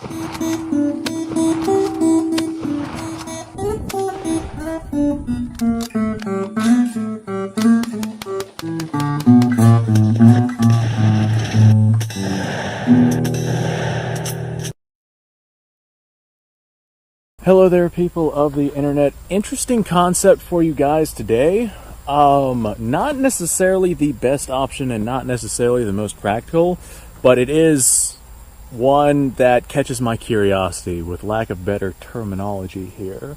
Hello there, people of the internet. Interesting concept for you guys today. Not necessarily the best option and not necessarily the most practical, but it is one that catches my curiosity, with lack of better terminology here.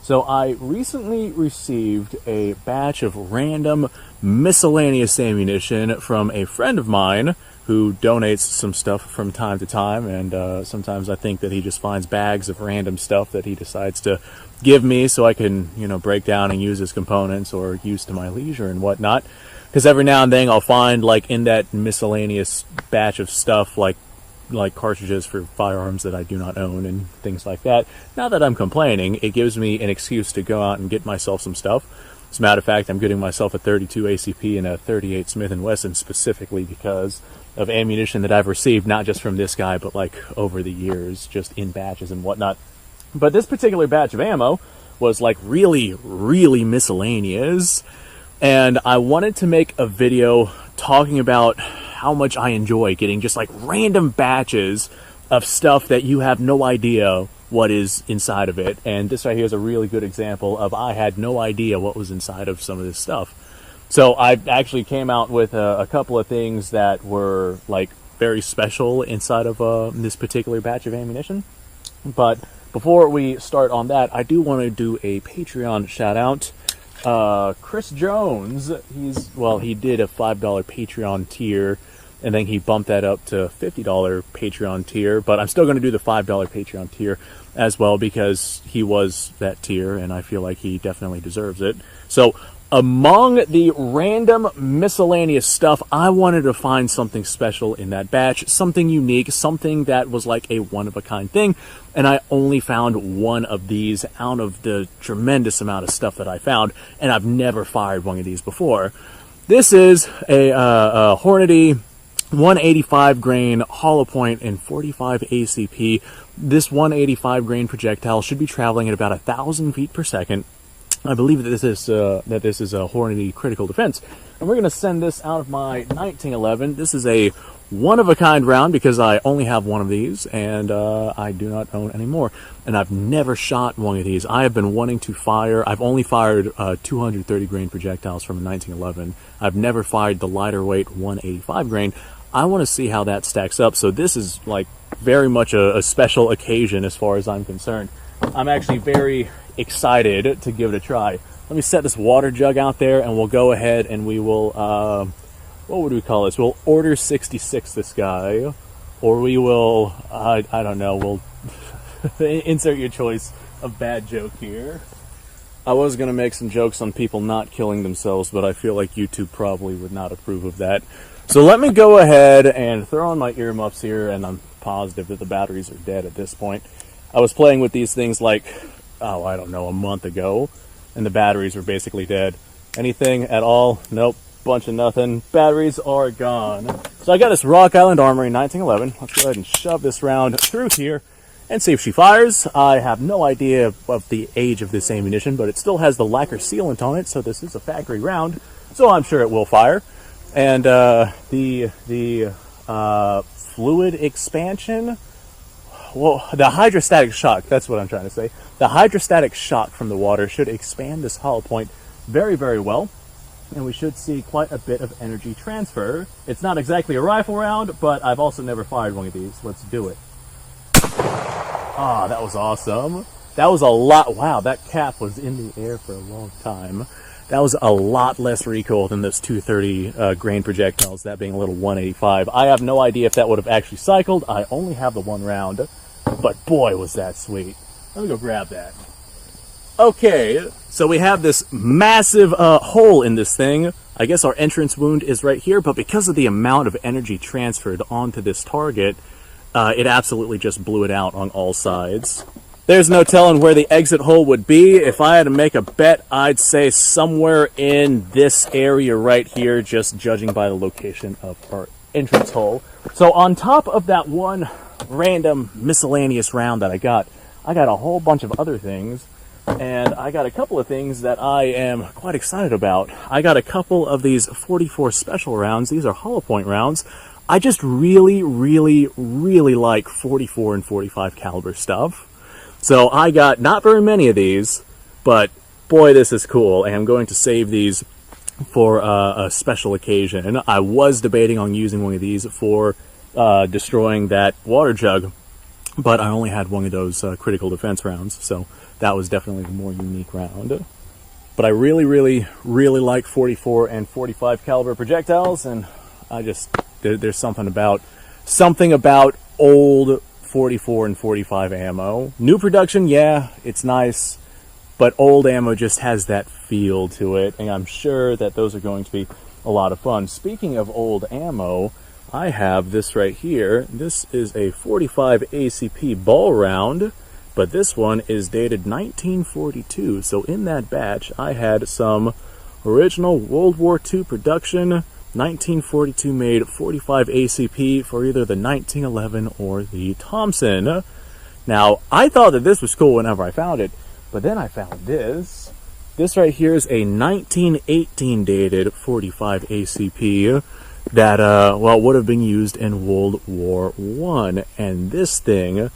So I recently received a batch of random miscellaneous ammunition from a friend of mine who donates some stuff from time to time, and sometimes I think that he just finds bags of random stuff that he decides to give me so I can, break down and use as components or use to my leisure and whatnot. Because every now and then I'll find, like, in that miscellaneous batch of stuff, like cartridges for firearms that I do not own and things like that. Not that I'm complaining, it gives me an excuse to go out and get myself some stuff. As a matter of fact, I'm getting myself a 32 ACP and a 38 Smith & Wesson specifically because of ammunition that I've received, not just from this guy, but like over the years, just in batches and whatnot. But this particular batch of ammo was like really, really miscellaneous, and I wanted to make a video talking about how much I enjoy getting just like random batches of stuff that you have no idea what is inside of it. And this right here is a really good example of I had no idea what was inside of some of this stuff. So I actually came out with a couple of things that were like very special inside of this particular batch of ammunition. But before we start on that, I do want to do a Patreon shout out. Chris Jones, he did a $5 Patreon tier, and then he bumped that up to $50 Patreon tier, but I'm still going to do the $5 Patreon tier as well because he was that tier and I feel like he definitely deserves it. So among the random miscellaneous stuff, I wanted to find something special in that batch, something unique, something that was like a one-of-a-kind thing, and I only found one of these out of the tremendous amount of stuff that I found, and I've never fired one of these before. This is a Hornady 185 grain hollow point and 45 ACP. This 185 grain projectile should be traveling at about 1,000 feet per second. I believe that this is a Hornady critical defense, and we're going to send this out of my 1911. This is a one-of-a-kind round because I only have one of these, and I do not own any more. And I've never shot one of these. I have been wanting to fire. I've only fired 230 grain projectiles from a 1911. I've never fired the lighter weight 185 grain. I want to see how that stacks up. So this is like very much a special occasion as far as I'm concerned. I'm actually very excited to give it a try. Let me set this water jug out there and we'll go ahead and we will, what would we call this? We'll order 66 this guy, or we will, I don't know, we'll insert your choice of bad joke here. I was going to make some jokes on people not killing themselves, but I feel like YouTube probably would not approve of that. So let me go ahead and throw on my earmuffs here, and I'm positive that the batteries are dead at this point. I was playing with these things like, I don't know, a month ago, and the batteries were basically dead. Anything at all? Nope. Bunch of nothing. Batteries are gone. So I got this Rock Island Armory 1911. Let's go ahead and shove this round through here and see if she fires. I have no idea of the age of this ammunition, but it still has the lacquer sealant on it, so this is a factory round, so I'm sure it will fire. And the fluid expansion, well, the hydrostatic shock, that's what I'm trying to say. The hydrostatic shock from the water should expand this hollow point very, very well, and we should see quite a bit of energy transfer. It's not exactly a rifle round, but I've also never fired one of these. Let's do it. Ah, that was awesome. That was a lot. Wow, that cap was in the air for a long time. That was a lot less recoil than those 230 grain projectiles, that being a little 185. I have no idea if that would have actually cycled. I only have the one round, but boy, was that sweet. Let me go grab that. Okay, so we have this massive hole in this thing. I guess our entrance wound is right here, but because of the amount of energy transferred onto this target, it absolutely just blew it out on all sides. There's no telling where the exit hole would be. If I had to make a bet, I'd say somewhere in this area right here, just judging by the location of our entrance hole. So on top of that one random miscellaneous round that I got a whole bunch of other things, and I got a couple of things that I am quite excited about. I got a couple of these 44 special rounds. These are hollow point rounds. I just really like 44 and 45 caliber stuff. So I got not very many of these, but boy, this is cool, and I'm going to save these for a special occasion. I was debating on using one of these for destroying that water jug, but I only had one of those critical defense rounds, so that was definitely the more unique round. But I really like 44 and 45 caliber projectiles, and there's something about old 44 and 45 ammo. New production, yeah, it's nice, but old ammo just has that feel to it, and I'm sure that those are going to be a lot of fun. Speaking of old ammo, I have this right here. This is a 45 ACP ball round, but this one is dated 1942. So in that batch, I had some original World War II production, 1942 made 45 ACP for either the 1911 or the Thompson. Now, I thought that this was cool whenever I found it, but then I found this. This right here is a 1918 dated 45 ACP that, well, would have been used in World War I. And this thing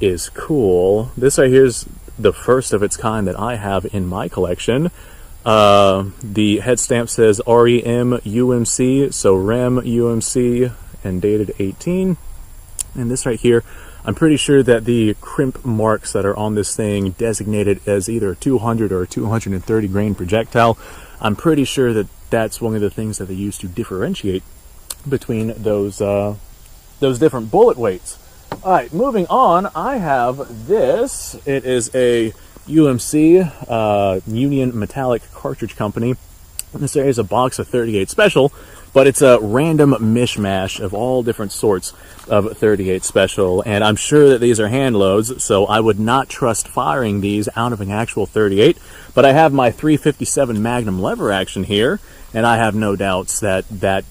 is cool. This right here is the first of its kind that I have in my collection. The head stamp says REM UMC, so REM UMC, and dated 18. And this right here, I'm pretty sure that the crimp marks that are on this thing designated as either a 200 or a 230 grain projectile. I'm pretty sure that that's one of the things that they use to differentiate between those different bullet weights. All right, moving on, I have this. It is a UMC, Union Metallic Cartridge Company. This is a box of 38 Special, but it's a random mishmash of all different sorts of 38 Special, and I'm sure that these are hand loads, so I would not trust firing these out of an actual 38, but I have my 357 Magnum lever action here, and I have no doubts that that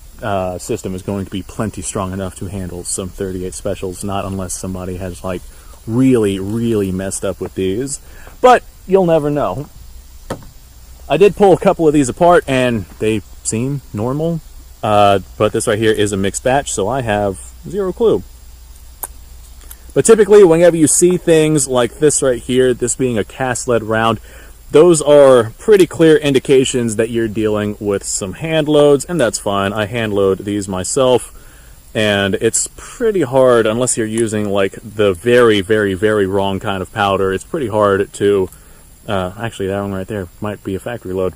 system is going to be plenty strong enough to handle some 38 Specials, not unless somebody has, like, really messed up with these. But you'll never know. I did pull a couple of these apart, and they seem normal. But this right here is a mixed batch, so I have zero clue. But typically, whenever you see things like this right here, this being a cast lead round, those are pretty clear indications that you're dealing with some hand loads, and that's fine. I hand load these myself, and it's pretty hard, unless you're using like the very wrong kind of powder. It's pretty hard to, actually that one right there might be a factory load.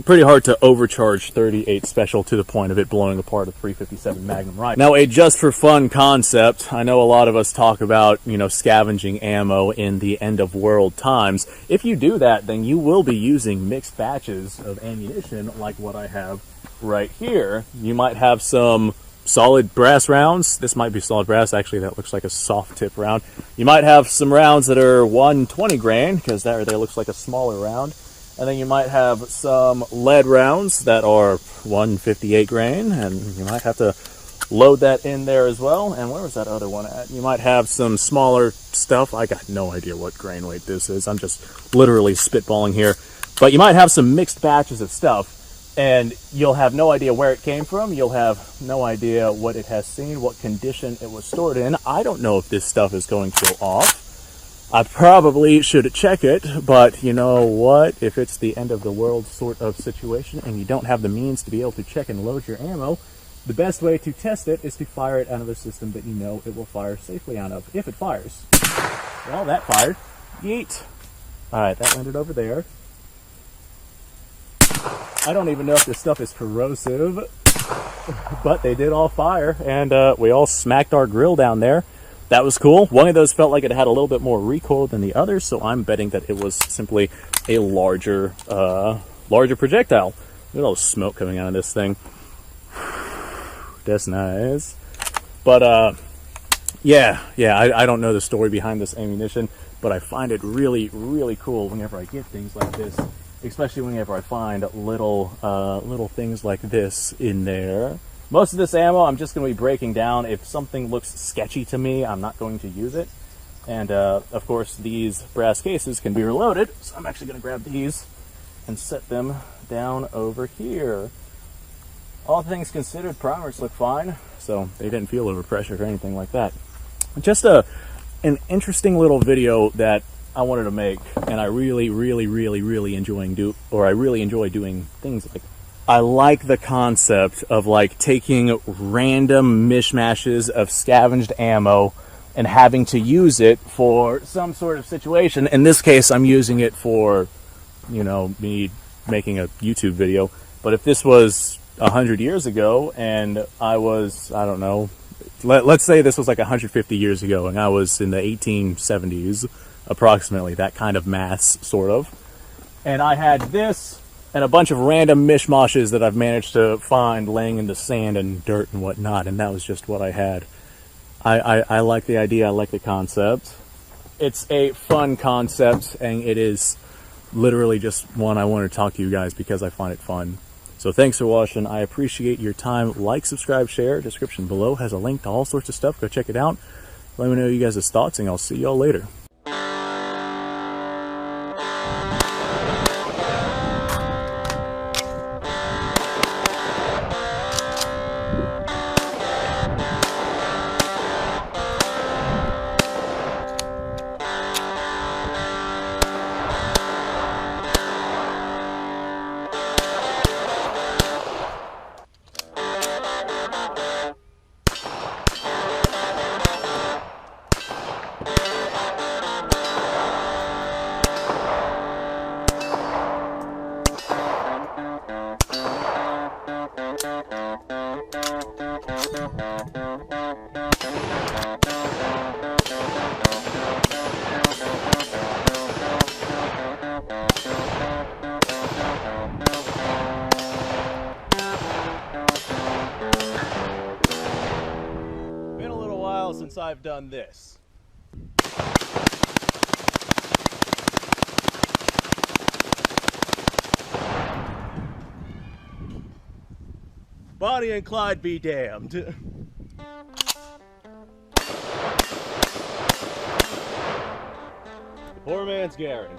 Pretty hard to overcharge 38 Special to the point of it blowing apart a 357 Magnum rifle. Now, a just for fun concept, I know a lot of us talk about, you know, scavenging ammo in the end of world times. If you do that, then you will be using mixed batches of ammunition like what I have right here. You might have some solid brass rounds. This might be solid brass. Actually, that looks like a soft tip round. You might have some rounds that are 120 grain, because that right there looks like a smaller round. And then you might have some lead rounds that are 158 grain, and you might have to load that in there as well. And where was that other one at? You might have some smaller stuff. I got no idea what grain weight this is. I'm just literally spitballing here. But you might have some mixed batches of stuff, and you'll have no idea where it came from. You'll have no idea what it has seen, what condition it was stored in. I don't know if this stuff is going to go off. I probably should check it, but you know what? If it's the end of the world sort of situation and you don't have the means to be able to check and load your ammo, the best way to test it is to fire it out of a system that you know it will fire safely out of, if it fires. Well, that fired. Yeet. Alright, that landed over there. I don't even know if this stuff is corrosive, but they did all fire, and we all smacked our grill down there. That was cool. One of those felt like it had a little bit more recoil than the others, so I'm betting that it was simply a larger projectile. Look at all the smoke coming out of this thing. That's nice. But, yeah, I don't know the story behind this ammunition, but I find it really cool whenever I get things like this, especially whenever I find little things like this in there. Most of this ammo I'm just going to be breaking down. If something looks sketchy to me, I'm not going to use it. And of course, these brass cases can be reloaded, so I'm actually going to grab these and set them down over here. All things considered, primers look fine, so they didn't feel overpressured or anything like that. Just an interesting little video that I wanted to make, and I really enjoy doing things like. I like the concept of like taking random mishmashes of scavenged ammo and having to use it for some sort of situation. In this case, I'm using it for, you know, me making a YouTube video. But if this was 100 years ago and I was, I don't know, let's say this was like 150 years ago and I was in the 1870s, approximately, that kind of maths, sort of. And I had this and a bunch of random mishmashes that I've managed to find laying in the sand and dirt and whatnot, and that was just what I had. I like the idea, I like the concept. It's a fun concept, and it is literally just one I want to talk to you guys because I find it fun. So thanks for watching. I appreciate your time. Like, subscribe, share. Description below has a link to all sorts of stuff. Go check it out. Let me know you guys' thoughts, and I'll see y'all later. Been a little while since I've done this. Bonnie and Clyde be damned. Poor man's Garen.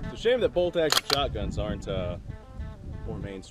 It's a shame that bolt-action shotguns aren't more mainstream.